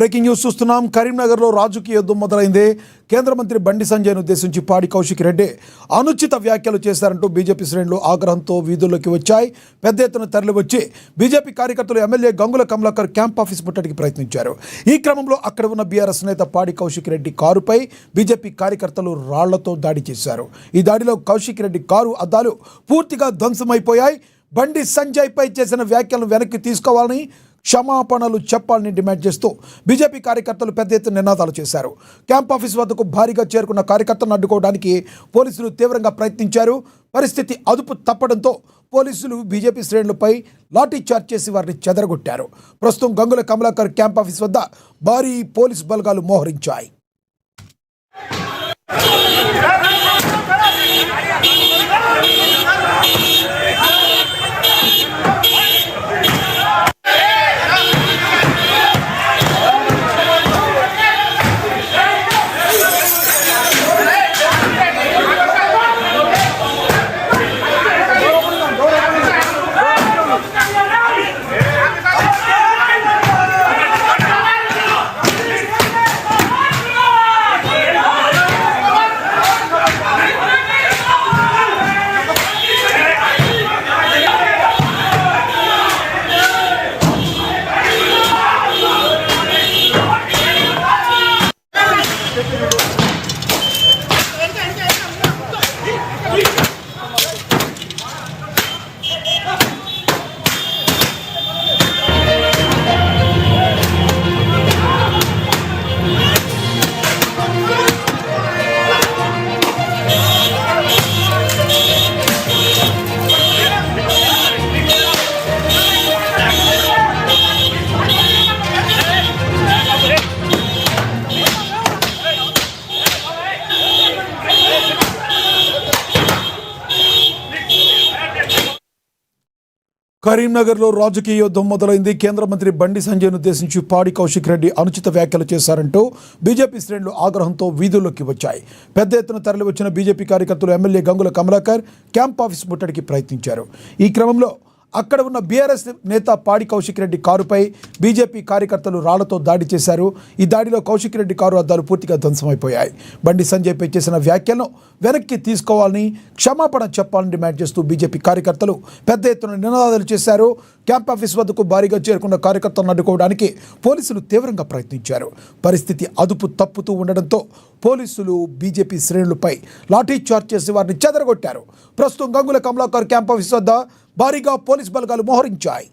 Breaking news చూస్తున్నాం. కరీంనగర్లో రాజకీయ యుద్ధం మొదలైంది. కేంద్ర మంత్రి బండి సంజయ్ను ఉద్దేశించి పాడి కౌశిక్ రెడ్డి అనుచిత వ్యాఖ్యలు చేశారంటూ బీజేపీ శ్రేణులు ఆగ్రహంతో వీధుల్లోకి వచ్చాయి. పెద్ద ఎత్తున తరలివచ్చి బీజేపీ కార్యకర్తలు MLA Gangula Kamalakar camp office ముట్టడికి ప్రయత్నించారు. ఈ క్రమంలో అక్కడ ఉన్న బీఆర్ఎస్ నేత పాడి కౌశిక్ రెడ్డి కారుపై బీజేపీ కార్యకర్తలు రాళ్లతో దాడి చేశారు. ఈ దాడిలో కౌశిక్ రెడ్డి కారు అద్దాలు పూర్తిగా ధ్వంసమైపోయాయి. బండి సంజయ్పై చేసిన వ్యాఖ్యలను వెనక్కి తీసుకోవాలని, క్షమాపణలు చెప్పాలని డిమాండ్ చేస్తూ బీజేపీ కార్యకర్తలు పెద్ద ఎత్తున నినాదాలు చేశారు. క్యాంప్ ఆఫీస్ వద్దకు భారీగా చేరుకున్న కార్యకర్తలను అడ్డుకోవడానికి పోలీసులు తీవ్రంగా ప్రయత్నించారు. పరిస్థితి అదుపు తప్పడంతో పోలీసులు బీజేపీ శ్రేణులపై లాఠీ చార్జ్ చేసి వారిని చెదరగొట్టారు. ప్రస్తుతం గంగుల కమలాకర్ క్యాంప్ ఆఫీస్ వద్ద భారీ పోలీసు బలగాలు మోహరించాయి. కరీంనగర్లో రాజకీయ యుద్ధం మొదలైంది. కేంద్ర మంత్రి బండి సంజయ్ను ఉద్దేశించి పాడి కౌశిక్ రెడ్డి అనుచిత వ్యాఖ్యలు చేశారంటూ బీజేపీ శ్రేణులు ఆగ్రహంతో వీధుల్లోకి వచ్చాయి. పెద్ద ఎత్తున తరలివచ్చిన బీజేపీ కార్యకర్తలు MLA Gangula Kamalakar camp office ముట్టడికి ప్రయత్నించారు. ఈ క్రమంలో అక్కడ ఉన్న బీఆర్ఎస్ నేత పాడి కౌశిక్ రెడ్డి కారుపై బీజేపీ కార్యకర్తలు రాళ్లతో దాడి చేశారు. ఈ దాడిలో కౌశిక్ రెడ్డి కారు అద్దాలు పూర్తిగా ధ్వంసమైపోయాయి. బండి సంజయ్పై చేసిన వ్యాఖ్యలను వెనక్కి తీసుకోవాలని, క్షమాపణ చెప్పాలని డిమాండ్ చేస్తూ బీజేపీ కార్యకర్తలు పెద్ద ఎత్తున నినాదాలు చేశారు. క్యాంప్ ఆఫీస్ వద్దకు భారీగా చేరుకున్న కార్యకర్తలను అడ్డుకోవడానికి పోలీసులు తీవ్రంగా ప్రయత్నించారు. పరిస్థితి అదుపు తప్పుతూ ఉండడంతో పోలీసులు బీజేపీ శ్రేణులపై లాఠీ చార్జ్ చేసి వారిని చెదరగొట్టారు. ప్రస్తుతం గంగుల కమలాకర్ క్యాంప్ ఆఫీస్ వద్ద భారీగా పోలీస్ బలగాలు మోహరించాయి.